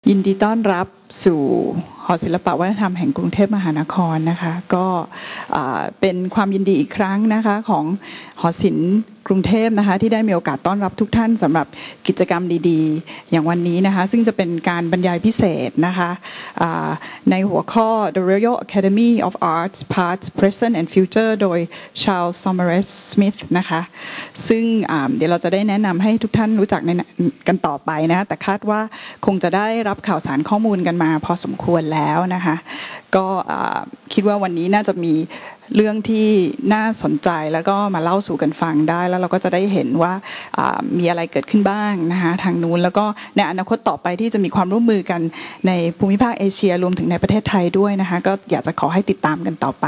ยินดีต้อนรับสู่หอศิลปวัฒนธรรมแห่งกรุงเทพมหานครนะคะก็เป็นความยินดีอีกครั้งนะคะของหอศิลป์กรุงเทพนะคะที่ได้มีโอกาสต้อนรับทุกท่านสำหรับกิจกรรมดีๆอย่างวันนี้นะคะซึ่งจะเป็นการบรรยายพิเศษนะคะในหัวข้อ The Royal Academy of Arts Past Present and Future โดย Charles Saumarez Smith นะคะซึ่งเดี๋ยวเราจะได้แนะนำให้ทุกท่านรู้จักกันต่อไปนะคะแต่คาดว่าคงจะได้รับข่าวสารข้อมูลกันมาพอสมควรแล้วนะคะก็คิดว่าวันนี้น่าจะมีเรื่องที่น่าสนใจแล้วก็มาเล่าสู่กันฟังได้แล้วเราก็จะได้เห็นว่ามีอะไรเกิดขึ้นบ้างนะคะทางนู้นแล้วก็ในอนาคตต่อไปที่จะมีความร่วมมือกันในภูมิภาคเอเชียรวมถึงในประเทศไทยด้วยนะคะก็อยากจะขอให้ติดตามกันต่อไป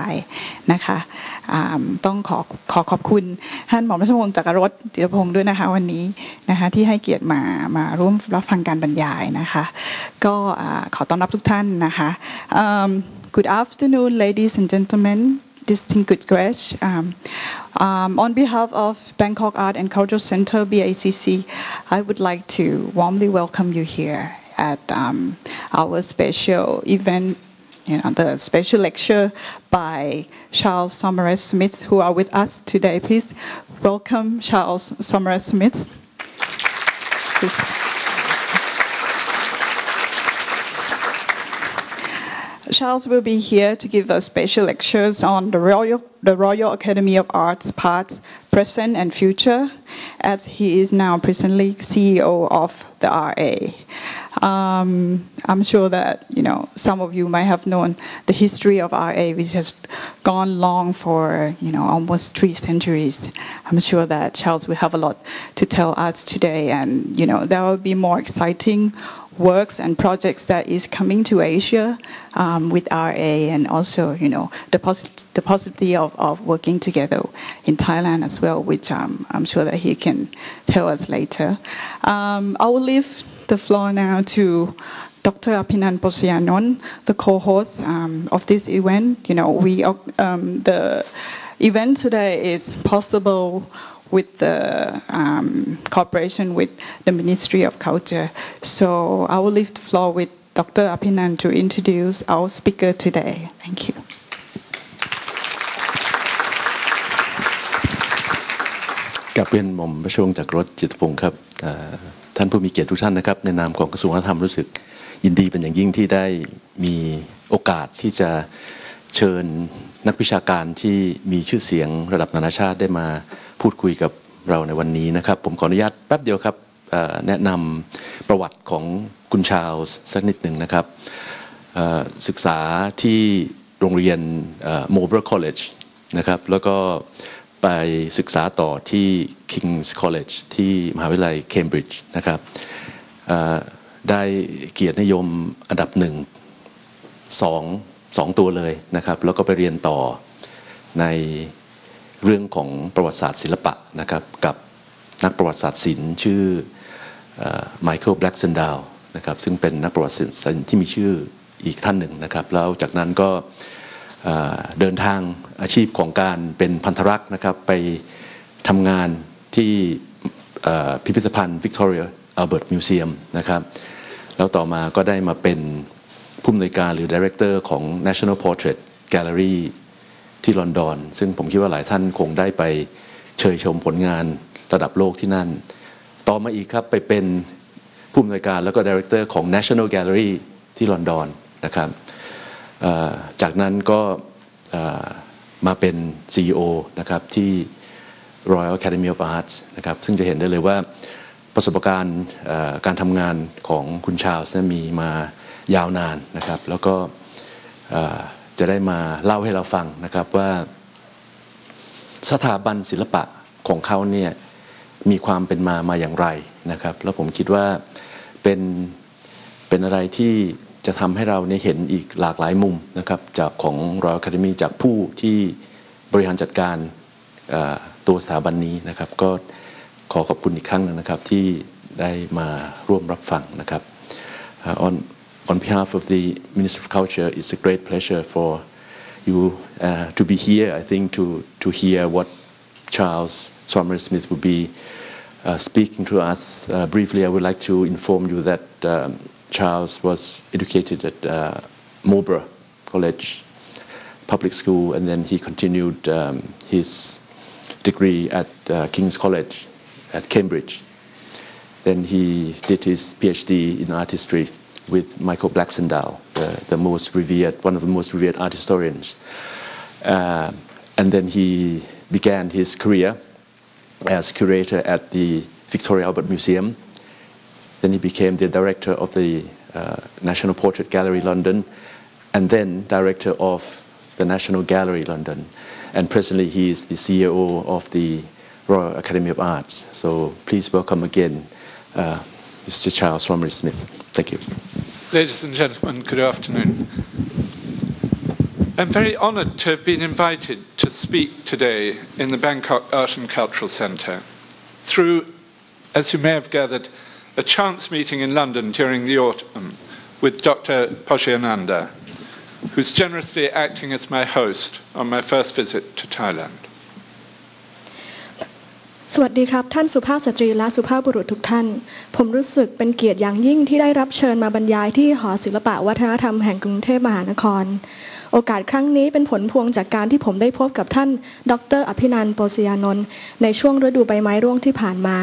นะคะต้องขอขอบคุณท่านหม่อมราชวงศ์จักรรสจิรพงศ์ด้วยนะคะวันนี้นะคะที่ให้เกียรติมาร่วมรับฟังการบรรยายนะคะก็ขอต้อนรับทุกท่านนะคะ Good afternoon, ladies and gentlemen, distinguished guests. On behalf of Bangkok Art and Cultural Center (BACC), I would like to warmly welcome you here at our special event. The special lecture by Charles Saumarez Smith, who are with us today. Please welcome Charles Saumarez Smith. Charles will be here to give us special lectures on the Royal Academy of Arts, past, present, and future, as he is now presently CEO of the RA. I'm sure that some of you might have known the history of RA, which has gone long for almost 3 centuries. I'm sure that Charles will have a lot to tell us today, and there will be more exciting works and projects that is coming to Asia with RA, and also the possibility of working together in Thailand as well, which I'm sure that he can tell us later. I will leave the floor now to Dr. Apinan Posianon, the co-host of this event. The event today is possible with the cooperation with the Ministry of Culture. So I will leave the floor with Dr. Apinan to introduce our speaker today. Thank you. กับเรียนหม่อมราชวงศ์จักรรสจิตรพงศ์ครับท่านผู้มีเกียรติทุกท่านนะครับในนามของกระทรวงวัฒนธรรมรู้สึกยินดีเป็นอย่างยิ่งที่ได้มีโอกาสที่จะเชิญนักวิชาการที่มีชื่อเสียงระดับนานาชาติได้มาพูดคุยกับเราในวันนี้นะครับผมขออนุญาตแป๊บเดียวครับแนะนำประวัติของคุณชาร์ลส์สักนิดหนึ่งนะครับศึกษาที่โรงเรียนโมเบอร์คอลเลจนะครับแล้วก็ไปศึกษาต่อที่ King's College ที่มหาวิทยาลัยเคมบริดจ์นะครับได้เกียรตินิยมอันดับ2ตัวเลยนะครับแล้วก็ไปเรียนต่อในเรื่องของประวัติศาสตร์ศิลปะนะครับกับนักประวัติศาสตร์ศิลป์ชื่อไมเคิลแบล็กเซนดาวนะครับซึ่งเป็นนักประวัติศาสตร์ศิลป์ที่มีชื่ออีกท่านหนึ่งนะครับแล้วจากนั้นก็เดินทางอาชีพของการเป็นพันธรักษ์นะครับไปทำงานที่พิพิธภัณฑ์ Victoria Albert Museum นะครับแล้วต่อมาก็ได้มาเป็นผู้อำนวยการหรือ Director ของ National Portrait Gallery ที่ลอนดอนซึ่งผมคิดว่าหลายท่านคงได้ไปเชยชมผลงานระดับโลกที่นั่นต่อมาอีกครับไปเป็นผู้อำนวยการแล้วก็ Director ของ National Gallery ที่ลอนดอนนะครับจากนั้นก็มาเป็น CEO นะครับที่ Royal Academy of Arts นะครับซึ่งจะเห็นได้เลยว่าประสบการณ์การทำงานของคุณชาร์ลส์มีมายาวนานนะครับแล้วก็จะได้มาเล่าให้เราฟังนะครับว่าสถาบันศิลปะของเขาเนี่ยมีความเป็นมาอย่างไรนะครับแล้วผมคิดว่าเป็นอะไรที่จะทำให้เราเนี่ยเห็นอีกหลากหลายมุมนะครับจากของ Royal Academy จากผู้ที่บริหารจัดการตัวสถาบันนี้นะครับก็ขอขอบคุณอีกครั้งนึงนะครับที่ได้มาร่วมรับฟังนะครับ On behalf of the Ministry of Culture, it's a great pleasure for you to be here. I think to hear what Charles Saumarez Smith will be speaking to us. Briefly, I would like to inform you that Charles was educated at Marlborough College public school, and then he continued his degree at King's College at Cambridge. Then he did his PhD in art history with Michael Blacksandal, one of the most revered art historians. And then he began his career as curator at the Victoria Albert Museum. Then he became the director of the National Portrait Gallery London, and then director of the National Gallery London. And presently he is the CEO of the Royal Academy of Arts. So please welcome again Mr. Charles Saumarez Smith. Thank you. Ladies and gentlemen, good afternoon. I'm very honoured to have been invited to speak today in the Bangkok Art and Cultural Centre through, as you may have gathered, a chance meeting in London during the autumn with Dr. Poshiananda, who's generously acting as my host on my first visit to Thailand. สวัสดีครับท่านสุภาพสตรีและสุภาพบุรุษทุกท่านผมรู้สึกเป็นเกียรติอย่างยิ่งที่ได้รับเชิญมาบรรยายที่หอศิลปะวัฒนธรรมแห่งกรุงเทพมหานครโอกาสครั้งนี้เป็นผลพวงจากการที่ผมได้พบกับท่านดร.อภินันท์ โปสิยานนท์ในช่วงฤดูใบไม้ร่วงที่ผ่านมา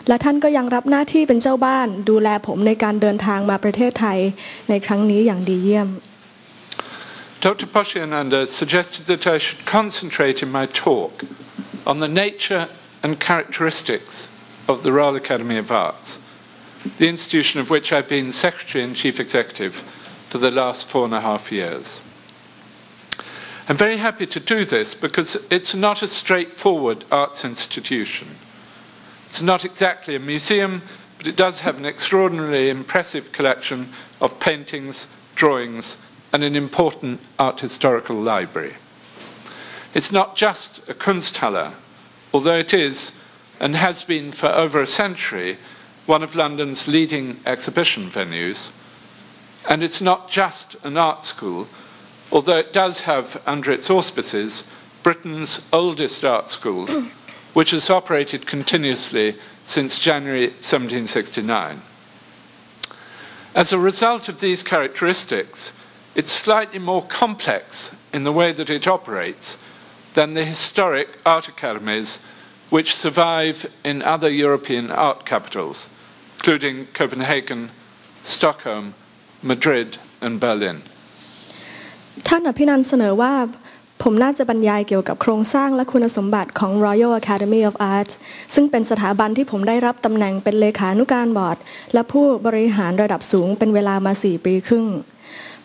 และท่านก็ยังรับหน้าที่เป็นเจ้าบ้านดูแลผมในการเดินทางมาประเทศไทยในครั้งนี้อย่างดีเยี่ยม Dr. Poshiananda suggested that I should concentrate in my talk on the nature and characteristics of the Royal Academy of Arts, the institution of which I've been Secretary and Chief Executive for the last 4.5 years. I'm very happy to do this because it's not a straightforward arts institution. It's not exactly a museum, but it does have an extraordinarily impressive collection of paintings, drawings, and an important art historical library. It's not just a Kunsthalle, although it is, and has been for over a century, one of London's leading exhibition venues. And it's not just an art school, although it does have under its auspices Britain's oldest art school, which has operated continuously since January 1769. As a result of these characteristics, it's slightly more complex in the way that it operates than the historic art academies which survive in other European art capitals, including Copenhagen, Stockholm, Madrid, and Berlin. ท่านอภินันท์เสนอว่าผมน่าจะบรรยายเกี่ยวกับโครงสร้างและคุณสมบัติของ Royal Academy of Arts ซึ่งเป็นสถาบันที่ผมได้รับตำแหน่งเป็นเลขานุการบอร์ดและผู้บริหารระดับสูงเป็นเวลามา4 ปีครึ่ง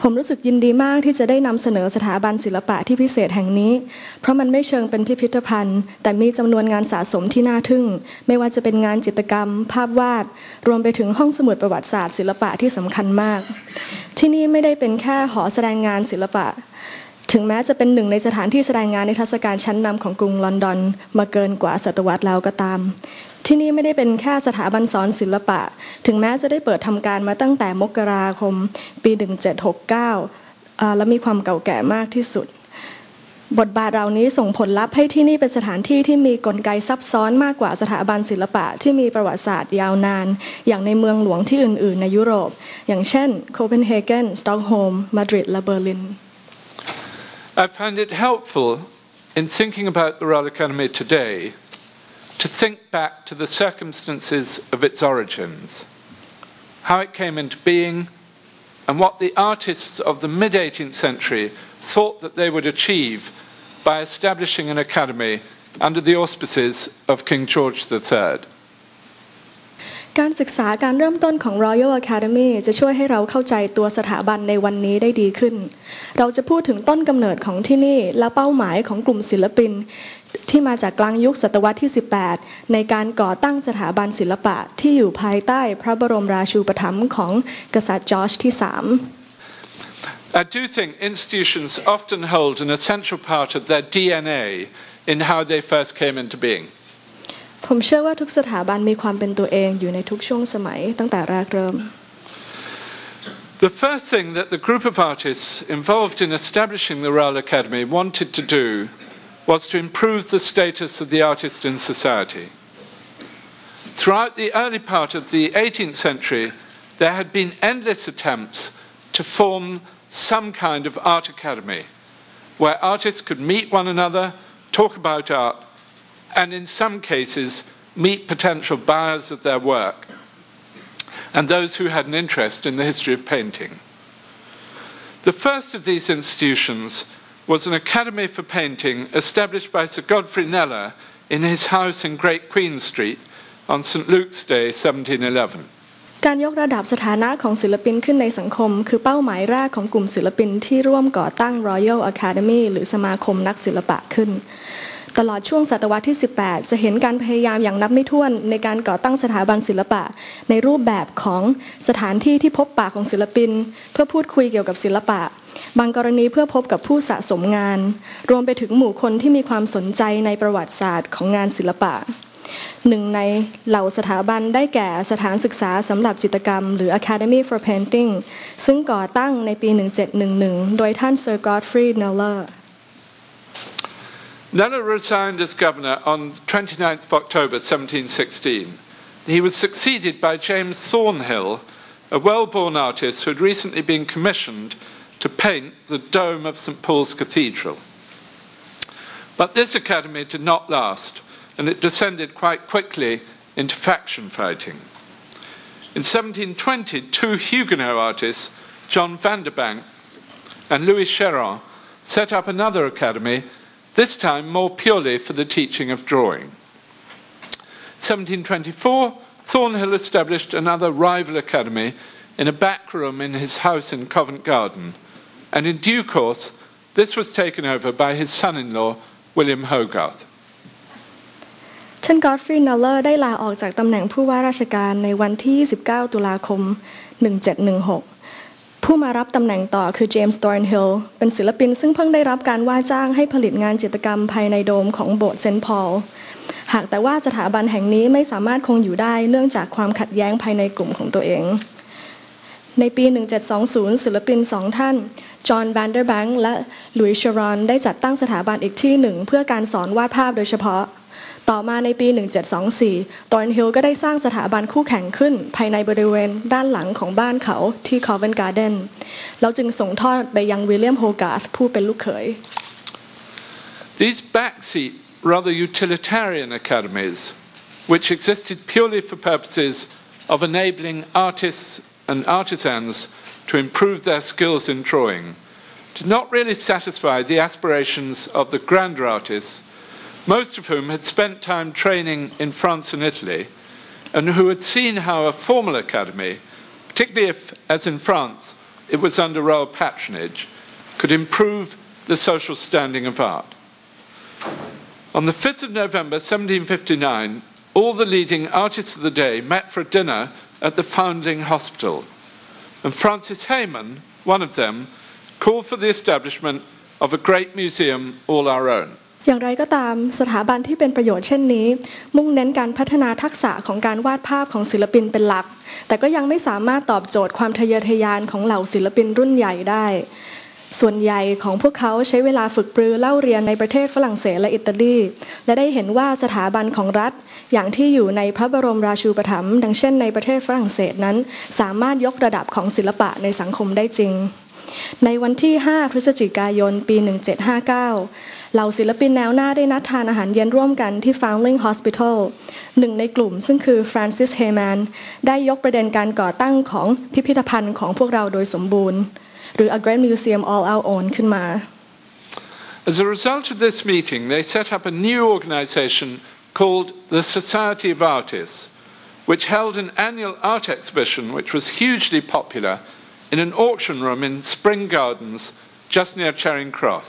ผมรู้สึกยินดีมากที่จะได้นำเสนอสถาบันศิลปะที่พิเศษแห่งนี้เพราะมันไม่เชิงเป็นพิพิธภัณฑ์แต่มีจำนวนงานสะสมที่น่าทึ่งไม่ว่าจะเป็นงานจิตรกรรมภาพวาดรวมไปถึงห้องสมุดประวัติศาสตร์ศิลปะที่สำคัญมากที่นี่ไม่ได้เป็นแค่หอแสดงงานศิลปะถึงแม้จะเป็นหนึ่งในสถานที่แสดงงานนิทรรศการชั้นนำของกรุงลอนดอนมาเกินกว่าศตวรรษแล้วก็ตามที่นี่ไม่ได้เป็นแค่สถาบันสอนศิลปะถึงแม้จะได้เปิดทำการมาตั้งแต่มกราคมปี1769และมีความเก่าแก่มากที่สุดบทบาทเหล่านี้ส่งผลลัพธ์ให้ที่นี่เป็นสถานที่ที่มีกลไกซับซ้อนมากกว่าสถาบันศิลปะที่มีประวัติศาสตร์ยาวนานอย่างในเมืองหลวงที่อื่นๆในยุโรปอย่างเช่นโคเปนเฮเกนสต็อกโฮล์มมาดริดและเบอร์ลิน I find it helpful in thinking about the Royal Academy today to think back to the circumstances of its origins, how it came into being, and what the artists of the mid-18th century thought that they would achieve by establishing an academy under the auspices of King George III. การศึกษาการเริ่มต้นของ Royal Academy จะช่วยให้เราเข้าใจตัวสถาบันในวันนี้ได้ดีขึ้นเราจะพูดถึงต้นกำเนิดของที่นี่และเป้าหมายของกลุ่มศิลปินที่มาจากกลางยุคศตวรรษที่18ในการก่อตั้งสถาบันศิลปะที่อยู่ภายใต้พระบรมราชูปถัมภ์ของกษัตริย์จอร์จที่3 I do think institutions often hold an essential part of their DNA in how they first came into being. ผมเชื่อว่าทุกสถาบันมีความเป็นตัวเองอยู่ในทุกช่วงสมัยตั้งแต่แรกเริ่ม The first thing that the group of artists involved in establishing the Royal Academy wanted to do was to improve the status of the artist in society. Throughout the early part of the 18th century, there had been endless attempts to form some kind of art academy where artists could meet one another, talk about art, and in some cases meet potential buyers of their work and those who had an interest in the history of painting. The first of these institutions was an academy for painting established by Sir Godfrey Kneller in his house in Great Queen Street on St. Luke's Day, 1711. การยกระดับสถานะของศิลปินขึ้นในสังคมคือเป้าหมายแรกของกลุ่มศิลปินที่ร่วมก่อตั้ง Royal Academy หรือสมาคมนักศิลปะขึ้นตลอดช่วงศตวรรษที่ 18 จะเห็นการพยายามอย่างนับไม่ถ้วนในการก่อตั้งสถาบันศิลปะในรูปแบบของสถานที่ที่พบปะของศิลปินเพื่อพูดคุยเกี่ยวกับศิลปะบางกรณีเพื่อพบกับผู้สะสมงานรวมไปถึงหมู่คนที่มีความสนใจในประวัติศาสตร์ของงานศิลปะหนึ่งในเหล่าสถาบันได้แก่สถานศึกษาสำหรับจิตรกรรมหรือ Academy for Painting ซึ่งก่อตั้งในปี 1711 โดยท่าน Sir Godfrey Kneller Kneller resigned as governor on 29th of October 1716. He was succeeded by James Thornhill, a well-born artist who had recently been commissioned to paint the dome of St. Paul's Cathedral. But this academy did not last, and it descended quite quickly into faction fighting. In 1720, two Huguenot artists, John Vanderbank and Louis Chéron, set up another academy, this time more purely for the teaching of drawing. 1724, Thornhill established another rival academy in a back room in his house in Covent Garden, and in due course, this was taken over by his son-in-law, William Hogarth. ท่าน Godfrey Kneller ได้ลาออกจากตำแหน่งผู้ว่าราชการในวันที่ 29 ตุลาคม 1716 ผู้มารับตำแหน่งต่อคือ James Thornhill เป็นศิลปินซึ่งเพิ่งได้รับการว่าจ้างให้ผลิตงานจิตรกรรมภายในโดมของโบสถ์เซนต์พอลหากแต่ว่าสถาบันแห่งนี้ไม่สามารถคงอยู่ได้เนื่องจากความขัดแย้งภายในกลุ่มของตัวเองในปี 1720 ศิลปินสองท่านจอห์น แวนเดอร์แบงค์และหลุยส์ เชรอนได้จัดตั้งสถาบันอีกที่หนึ่งเพื่อการสอนวาดภาพโดยเฉพาะต่อมาในปี 1724 Thornhill ก็ได้สร้างสถาบันคู่แข่งขึ้นภายในบริเวณด้านหลังของบ้านเขาที่ Covent Garden แล้วจึงส่งทอดไปยังวิลเลียม โฮการ์ธผู้เป็นลูกเขย These bacc, rather utilitarian academies, which existed purely for purposes of enabling artists and artisans to improve their skills in drawing, did not really satisfy the aspirations of the grander artists, most of whom had spent time training in France and Italy, and who had seen how a formal academy, particularly if, as in France, it was under royal patronage, could improve the social standing of art. On the 5th of November 1759, all the leading artists of the day met for a dinner at the Foundling Hospital, and Francis Hayman, one of them, called for the establishment of a great museum all our own. อย่างไรก็ตามสถาบันที่เป็นประโยชน์เช่นนี้มุ่งเน้นการพัฒนาทักษะของการวาดภาพของศิลปินเป็นหลักแต่ก็ยังไม่สามารถตอบโจทย์ความทะเยอทะยานของเหล่าศิลปินรุ่นใหญ่ได้ส่วนใหญ่ของพวกเขาใช้เวลาฝึกปรือเล่าเรียนในประเทศฝรั่งเศสและอิตาลีและได้เห็นว่าสถาบันของรัฐอย่างที่อยู่ในพระบรมราชูปถัมภ์ดังเช่นในประเทศฝรั่งเศสนั้นสามารถยกระดับของศิลปะในสังคมได้จริงในวันที่ 5 พฤศจิกายน ปี 1759 เหล่าศิลปินแนวหน้าได้นัดทานอาหารเย็นร่วมกันที่ Foundling Hospital หนึ่งในกลุ่มซึ่งคือ Francis Hayman ได้ยกประเด็นการก่อตั้งของพิพิธภัณฑ์ของพวกเราโดยสมบูรณ์หรือ A Great Museum All Our Own ขึ้นมา As a result of this meeting, they set up a new organization called the Society of Artists, which held an annual art exhibition which was hugely popular in an auction room in Spring Gardens just near Charing Cross.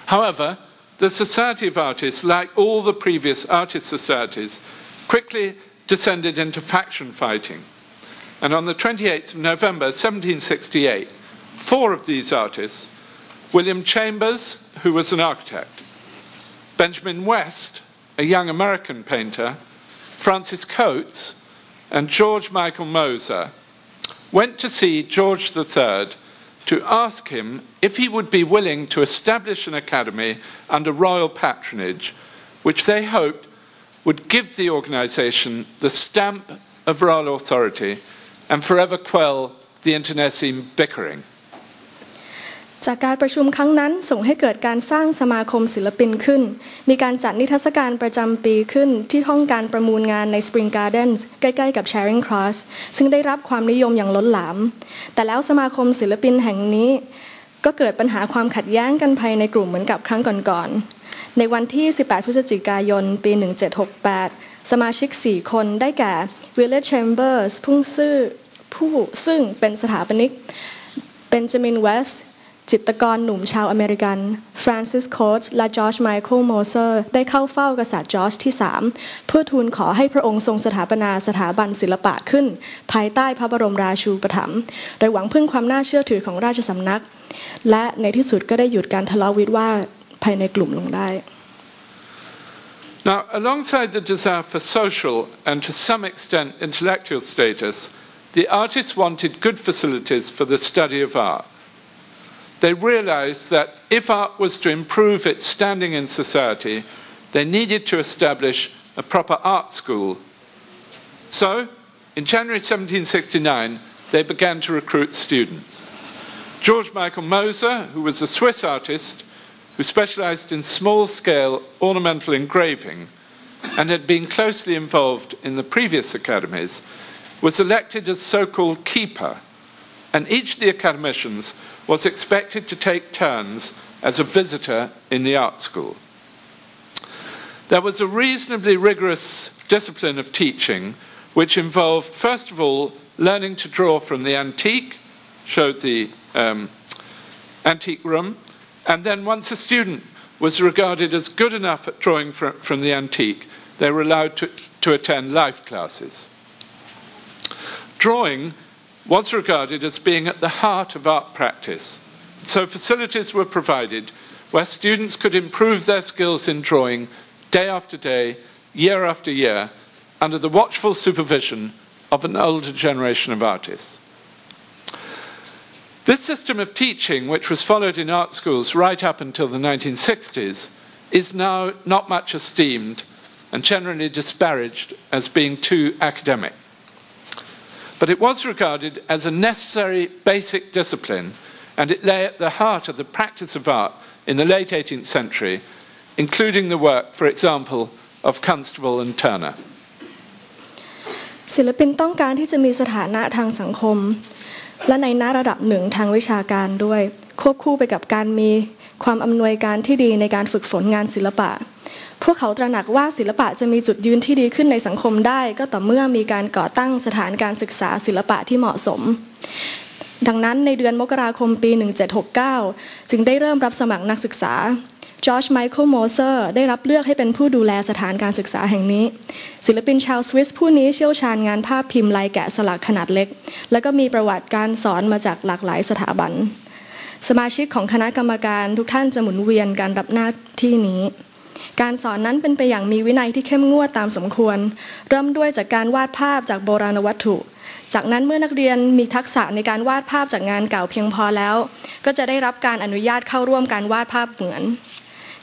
However, the Society of Artists, like all the previous artist societies, quickly descended into faction fighting. And on the 28th of November 1768, 4 of these artists, William Chambers, who was an architect, Benjamin West, a young American painter, Francis Coates, and George Michael Moser, went to see George III to ask him if he would be willing to establish an academy under royal patronage, which they hoped would give the organization the stamp of royal authority and forever quell the internecine bickering. จากการประชุมครั้งนั้นส่งให้เกิดการสร้างสมาคมศิลปินขึ้นมีการจัดนิทรรศการประจำปีขึ้นที่ห้องการประมูลงานใน Spring Gardens ใกล้ๆกับ Charing Cross ซึ่งได้รับความนิยมอย่างล้นหลามแต่แล้วสมาคมศิลปินแห่งนี้ก็เกิดปัญหาความขัดแย้งกันภายในกลุ่มเหมือนกับครั้งก่อนๆในวันที่18พฤศจิกายนปี1768สมาชิก4คนได้แก่ William Chambers ผู้ซึ่งเป็นสถาปนิก Benjamin Westจิตรกรหนุ่มชาวอเมริกันฟรานซิสโคตส์และจอร์จไมเคิลโมเซอร์ได้เข้าเฝ้ากษัตริย์จอร์จที่3เพื่อทูลขอให้พระองค์ทรงสถาปนาสถาบันศิลปะขึ้นภายใต้พระบรมราชูปถัมภ์โดยหวังพึ่งความน่าเชื่อถือของราชสำนักและในที่สุดก็ได้หยุดการทะเลาะวิวาทภายในกลุ่มลงได้ Now, alongside the desire for social and to some extent intellectual status, the artists wanted good facilities for the study of art. They realized that if art was to improve its standing in society, they needed to establish a proper art school. So, in January 1769, they began to recruit students. George Michael Moser, who was a Swiss artist who specialized in small-scale ornamental engraving and had been closely involved in the previous academies, was elected as so-called keeper, and each of the academicians was expected to take turns as a visitor in the art school. There was a reasonably rigorous discipline of teaching which involved, first of all, learning to draw from the antique, showed the antique room, and then once a student was regarded as good enough at drawing from the antique, they were allowed to attend life classes. Drawing was regarded as being at the heart of art practice, so facilities were provided where students could improve their skills in drawing day after day, year after year, under the watchful supervision of an older generation of artists. This system of teaching, which was followed in art schools right up until the 1960s, is now not much esteemed and generally disparaged as being too academic. But it was regarded as a necessary basic discipline, and it lay at the heart of the practice of art in the late 18th century, including the work, for example, of Constable and Turner. ศิลปินต้องการที่จะมีสถานะทางสังคมและในระดับหนึ่งทางวิชาการด้วยควบคู่ไปกับการมีความอำนวยการที่ดีในการฝึกฝนงานศิลปะพวกเขาตระหนักว่าศิลปะจะมีจุดยืนที่ดีขึ้นในสังคมได้ก็ต่อเมื่อมีการก่อตั้งสถานการศึกษาศิลปะที่เหมาะสมดังนั้นในเดือนมกราคมปี1769จึงได้เริ่มรับสมัครนักศึกษาจอร์จไมเคิลโมเซอร์ได้รับเลือกให้เป็นผู้ดูแลสถานการศึกษาแห่งนี้ศิลปินชาวสวิสผู้นี้เชี่ยวชาญงานภาพพิมพ์ลายแกะสลักขนาดเล็กและก็มีประวัติการสอนมาจากหลากหลายสถาบันสมาชิกของคณะกรรมการทุกท่านจะหมุนเวียนการรับหน้าที่นี้การสอนนั้นเป็นไปอย่างมีวินัยที่เข้มงวดตามสมควรเริ่มด้วยจากการวาดภาพจากโบราณวัตถุจากนั้นเมื่อนักเรียนมีทักษะในการวาดภาพจากงานเก่าเพียงพอแล้วก็จะได้รับการอนุญาตเข้าร่วมการวาดภาพเหมือน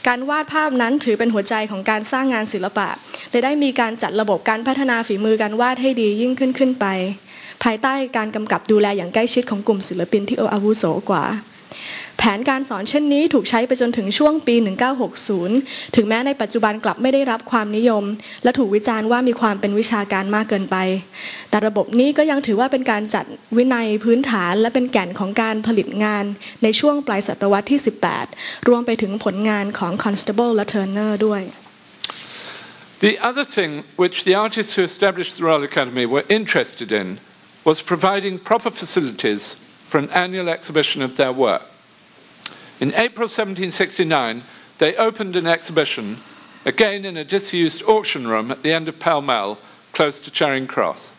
การวาดภาพนั้นถือเป็นหัวใจของการสร้างงานศิลปะและได้มีการจัดระบบการพัฒนาฝีมือการวาดให้ดียิ่งขึ้นไปภายใต้การกำกับดูแลอย่างใกล้ชิดของกลุ่มศิลปินที่อาวุโสกว่าแผนการสอนเช่นนี้ถูกใช้ไปจนถึงช่วงปี1960ถึงแม้ในปัจจุบันกลับไม่ได้รับความนิยมและถูกวิจารณ์ว่ามีความเป็นวิชาการมากเกินไปแต่ระบบนี้ก็ยังถือว่าเป็นการจัดวินัยพื้นฐานและเป็นแก่นของการผลิตงานในช่วงปลายศตวรรษที่18รวมไปถึงผลงานของ Constable และ Turner ด้วย The other thing which the artists who established the Royal Academy were interested in was providing proper facilities for an annual exhibition of their work. In April 1769, they opened an exhibition, again in a disused auction room at the end of Pall Mall, close to Charing Cross.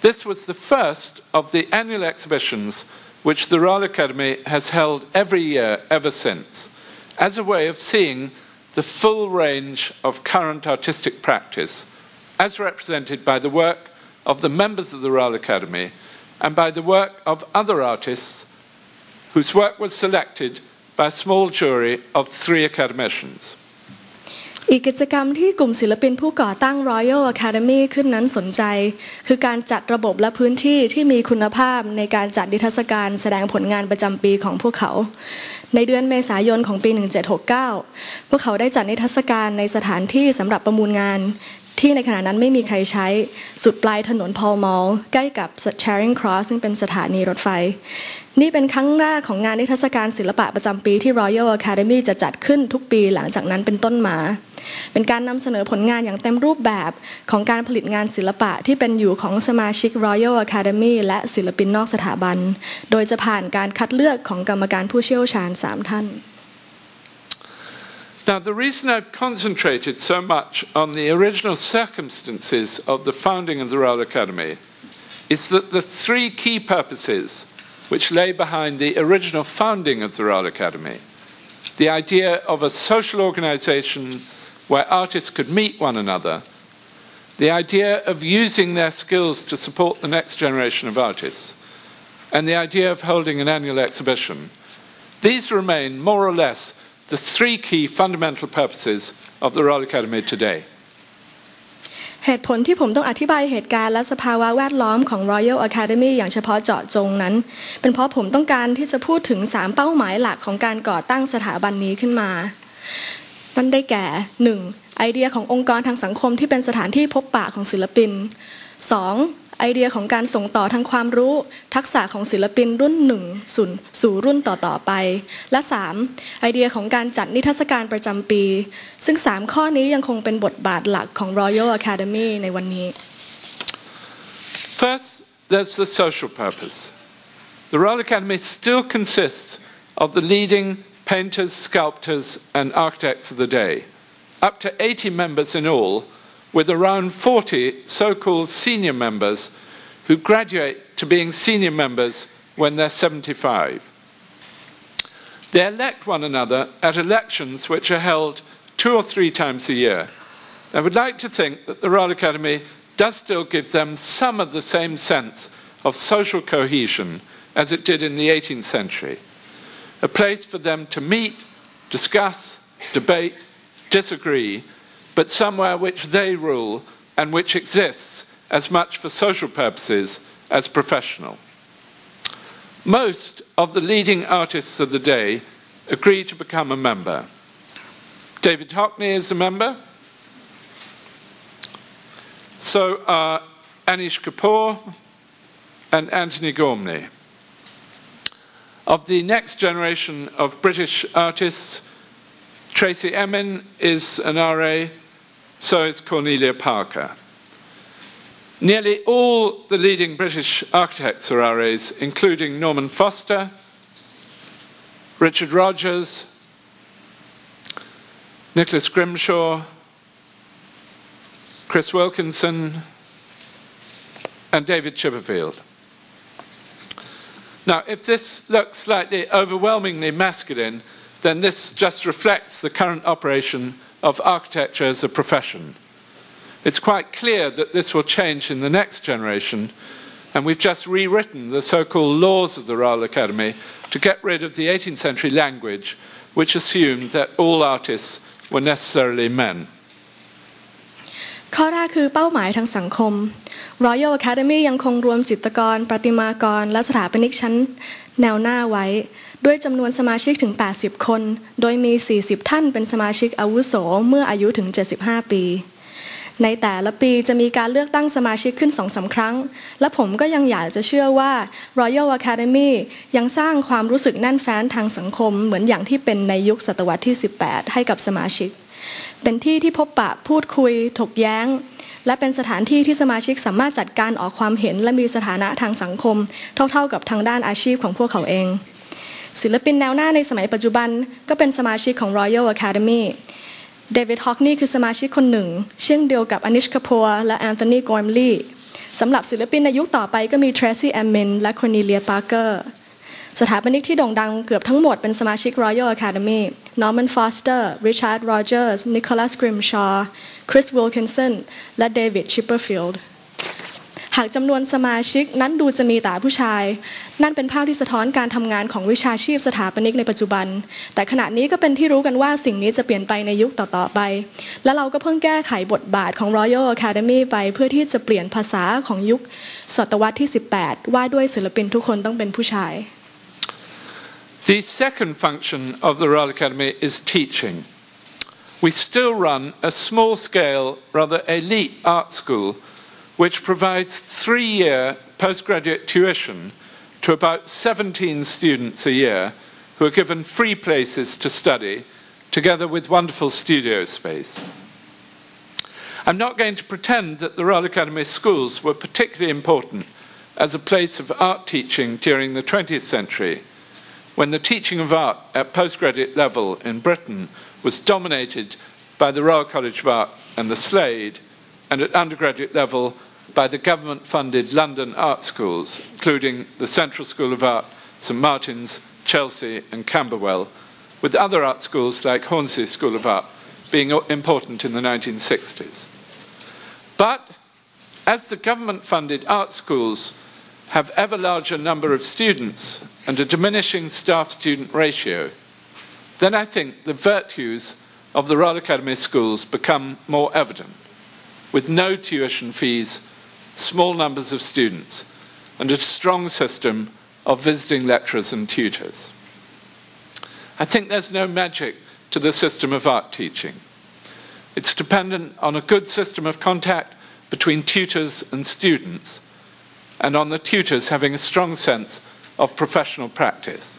This was the first of the annual exhibitions which the Royal Academy has held every year ever since, as a way of seeing the full range of current artistic practice, as represented by the work of the members of the Royal Academy and by the work of other artists whose work was selected by a small jury of 3 academicians. อีกกิจกรรมที่กลุ่มศิลปินผู้ก่อตั้ง Royal Academy ขึ้นนั้นสนใจคือการจัดระบบและพื้นที่ที่มีคุณภาพในการจัดนิทรรศการแสดงผลงานประจำปีของพวกเขาในเดือนเมษายนของปี 1769 พวกเขาได้จัดนิทรรศการในสถานที่สำหรับประมูลงานที่ในขณะนั้นไม่มีใครใช้สุดปลายถนนพอลมอลใกล้กับ Charing Cross ซึ่งเป็นสถานีรถไฟนี่เป็นครั้งแรกของงานนิทรรศการศิลปะประจำปีที่ Royal Academy จะจัดขึ้นทุกปีหลังจากนั้นเป็นต้นมาเป็นการนำเสนอผลงานอย่างเต็มรูปแบบของการผลิตงานศิลปะที่เป็นอยู่ของสมาชิก Royal Academy และศิลปินนอกสถาบันโดยจะผ่านการคัดเลือกของกรรมการผู้เชี่ยวชาญ3ท่านNow, the reason I've concentrated so much on the original circumstances of the founding of the Royal Academy is that the three key purposes which lay behind the original founding of the Royal Academy, the idea of a social organization where artists could meet one another, the idea of using their skills to support the next generation of artists, and the idea of holding an annual exhibition, these remain more or less the three key fundamental purposes of the Royal Academy today. เหตุผลที่ผมต้องอธิบายเหตุการณ์และสภาวะแวดล้อมของ Royal Academy อย่างเฉพาะเจาะจงนั้นเป็นเพราะผมต้องการที่จะพูดถึง3เป้าหมายหลักของการก่อตั้งสถาบันนี้ขึ้นมานั่นได้แก่ 1. ไอเดียขององค์กรทางสังคมที่เป็นสถานที่พบปะของศิลปิน 2. ไอเดียของการส่งต่อทางความรู้ทักษะของศิลปินรุ่น1สู่รุ่นต่อๆไปและ 3. ไอเดียของการจัดนิทรรศการประจำปีซึ่ง3ข้อนี้ยังคงเป็นบทบาทหลักของ Royal Academy ในวันนี้ First, there's the social purpose. The Royal Academy still consists of the leading painters, sculptors, and architects of the day, up to 80 members in all, with around 40 so-called senior members who graduate to being senior members when they're 75. They elect one another at elections which are held 2 or 3 times a year. I would like to think that the Royal Academy does still give them some of the same sense of social cohesion as it did in the 18th century, a place for them to meet, discuss, debate, disagree, but somewhere which they rule and which exists as much for social purposes as professional. Most of the leading artists of the day agree to become a member. David Hockney is a member. So are Anish Kapoor and Anthony Gormley. Of the next generation of British artists, Tracy Emin is an RA, so is Cornelia Parker. Nearly all the leading British architects are RAs, including Norman Foster, Richard Rogers, Nicholas Grimshaw, Chris Wilkinson, and David Chipperfield. Now, if this looks slightly overwhelmingly masculine, then this just reflects the current operation of architecture as a profession. It's quite clear that this will change in the next generation, and we've just rewritten the so-called laws of the Royal Academy to get rid of the 18th century language, which assumed that all artists were necessarily men. ข้อแรกคือเป้าหมายทางสังคม Royal Academy ยังคงรวมจิตรกรประติมากรและสถาปนิกชั้นแนวหน้าไว้ด้วยจำนวนสมาชิกถึง80คนโดยมี40ท่านเป็นสมาชิกอาวุโสเมื่ออายุถึง75ปีในแต่ละปีจะมีการเลือกตั้งสมาชิกขึ้น 2-3 ครั้งและผมก็ยังอยากจะเชื่อว่า Royal Academy ยังสร้างความรู้สึกแน่นแฟ้นทางสังคมเหมือนอย่างที่เป็นในยุคศตวรรษที่18ให้กับสมาชิกเป็นที่ที่พบปะพูดคุยถกแย้งและเป็นสถานที่ที่สมาชิกสามารถจัดการออกความเห็นและมีสถานะทางสังคมเท่าๆกับทางด้านอาชีพของพวกเขาเองศิลปินแนวหน้าในสมัยปัจจุบันก็เป็นสมาชิกของ Royal Academy เดวิด ฮอกนีย์คือสมาชิกคนหนึ่งเช่นเดียวกับ Anish Kapoor และแอนโทนี กอร์มลีสำหรับศิลปินในยุคต่อไปก็มี Tracy Emin และ Cornelia Parker สถาปนิกที่โด่งดังเกือบทั้งหมดเป็นสมาชิก Royal Academy Norman Foster Richard Rogers Nicholas Grimshaw Chris Wilkinson และ David Chipperfield หากจำนวนสมาชิกนั้นดูจะมีแต่ผู้ชายนั่นเป็นภาพที่สะท้อนการทำงานของวิชาชีพสถาปนิกในปัจจุบันแต่ขณะนี้ก็เป็นที่รู้กันว่าสิ่งนี้จะเปลี่ยนไปในยุคต่อๆไปและเราก็เพิ่งแก้ไขบทบาทของ Royal Academy ไปเพื่อที่จะเปลี่ยนภาษาของยุคศตวรรษที่18ว่าด้วยศิลปินทุกคนต้องเป็นผู้ชาย The second function of the Royal Academy is teaching. We still run a small-scale, rather elite art school which provides 3-year postgraduate tuition to about 17 students a year who are given free places to study together with wonderful studio space. I'm not going to pretend that the Royal Academy schools were particularly important as a place of art teaching during the 20th century, when the teaching of art at postgraduate level in Britain was dominated by the Royal College of Art and the Slade, and at undergraduate level by the government-funded London art schools, including the Central School of Art, St Martin's, Chelsea and Camberwell, with other art schools like Hornsey School of Art being important in the 1960s. But as the government-funded art schools have ever larger number of students and a diminishing staff-student ratio, then I think the virtues of the Royal Academy schools become more evident, with no tuition fees, small numbers of students, and a strong system of visiting lecturers and tutors. I think there's no magic to the system of art teaching. It's dependent on a good system of contact between tutors and students, and on the tutors having a strong sense of professional practice.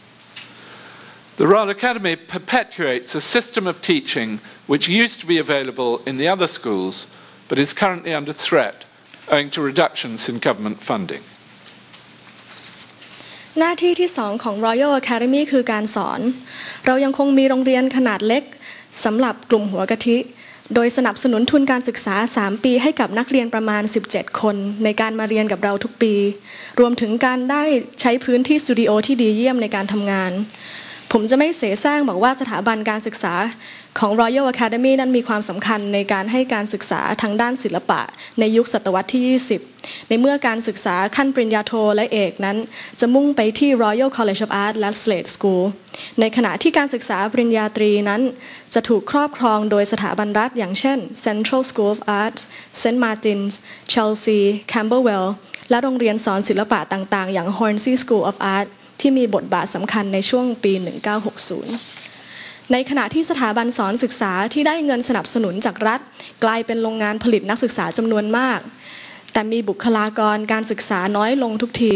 The Royal Academy perpetuates a system of teaching which used to be available in the other schools, but is currently under threat owing to reductions in government funding. หน้าที่ที่2ของ Royal Academy คือการสอนเรายังคงมีโรงเรียนขนาดเล็กสำหรับกลุ่มหัวกะทิโดยสนับสนุนทุนการศึกษา3ปีให้กับนักเรียนประมาณ17คนในการมาเรียนกับเราทุกปีรวมถึงการได้ใช้พื้นที่สตูดิโอที่ดีเยี่ยมในการทำงานผมจะไม่เสแสร้งบอกว่าสถาบันการศึกษาของ Royal Academy นั้นมีความสำคัญในการให้การศึกษาทางด้านศิลปะในยุคศตวรรษที่20ในเมื่อการศึกษาขั้นปริญญาโทและเอกนั้นจะมุ่งไปที่ Royal College of Art และ Slade School ในขณะที่การศึกษาปริญญาตรีนั้นจะถูกครอบครองโดยสถาบันรัฐอย่างเช่น Central School of Art, St Martin's, Chelsea, Camberwell และโรงเรียนสอนศิลปะต่างๆอย่าง Hornsey School of Artที่มีบทบาทสำคัญในช่วงปี 1960 ในขณะที่สถาบันสอนศึกษาที่ได้เงินสนับสนุนจากรัฐกลายเป็นโรงงานผลิตนักศึกษาจำนวนมากแต่มีบุคลากรการศึกษาน้อยลงทุกที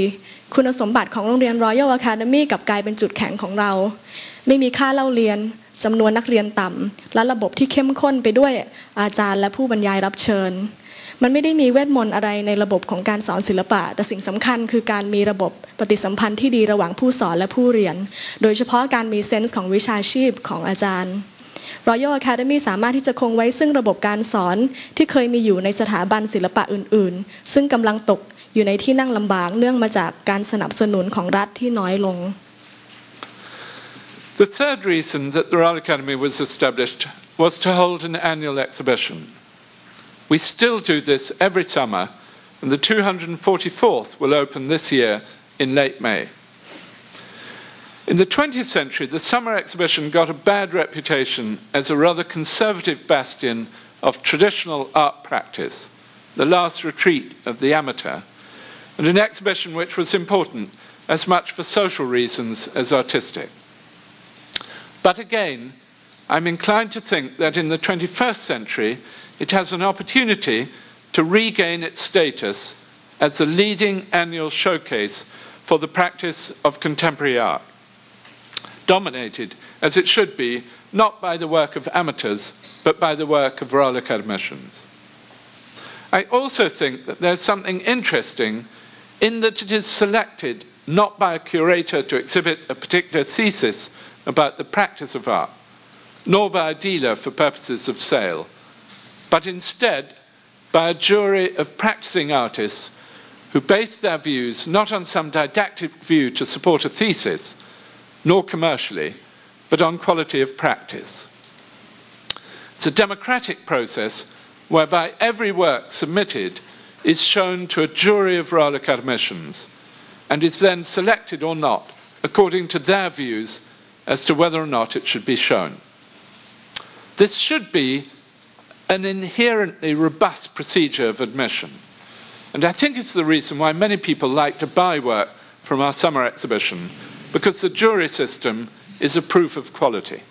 คุณสมบัติของโรงเรียน Royal Academy กลับกลายเป็นจุดแข็งของเราไม่มีค่าเล่าเรียนจำนวนนักเรียนต่ำและระบบที่เข้มข้นไปด้วยอาจารย์และผู้บรรยายรับเชิญมันไม่ได้มีเวทมนต์อะไรในระบบของการสอนศิลปะแต่สิ่งสำคัญคือการมีระบบปฏิสัมพันธ์ที่ดีระหว่างผู้สอนและผู้เรียนโดยเฉพาะการมีเซนส์ของวิชาชีพของอาจารย์ Royal Academy สามารถที่จะคงไว้ซึ่งระบบการสอนที่เคยมีอยู่ในสถาบันศิลปะอื่นๆซึ่งกำลังตกอยู่ในที่นั่งลำบากเนื่องมาจากการสนับสนุนของรัฐที่น้อยลง The third reason that the Royal Academy was established was to hold an annual exhibition.We still do this every summer, and the 244th will open this year in late May. In the 20th century, the summer exhibition got a bad reputation as a rather conservative bastion of traditional art practice, the last retreat of the amateur, and an exhibition which was important as much for social reasons as artistic. But again, I'm inclined to think that in the 21st century, it has an opportunity to regain its status as the leading annual showcase for the practice of contemporary art, dominated, as it should be, not by the work of amateurs, but by the work of Royal Academicians. I also think that there's something interesting in that it is selected not by a curator to exhibit a particular thesis about the practice of art, nor by a dealer for purposes of sale, but instead by a jury of practicing artists who base their views not on some didactic view to support a thesis, nor commercially, but on quality of practice. It's a democratic process whereby every work submitted is shown to a jury of Royal Academicians and is then selected or not according to their views as to whether or not it should be shown. This should be an inherently robust procedure of admission. And I think it's the reason why many people like to buy work from our summer exhibition, because the jury system is a proof of quality.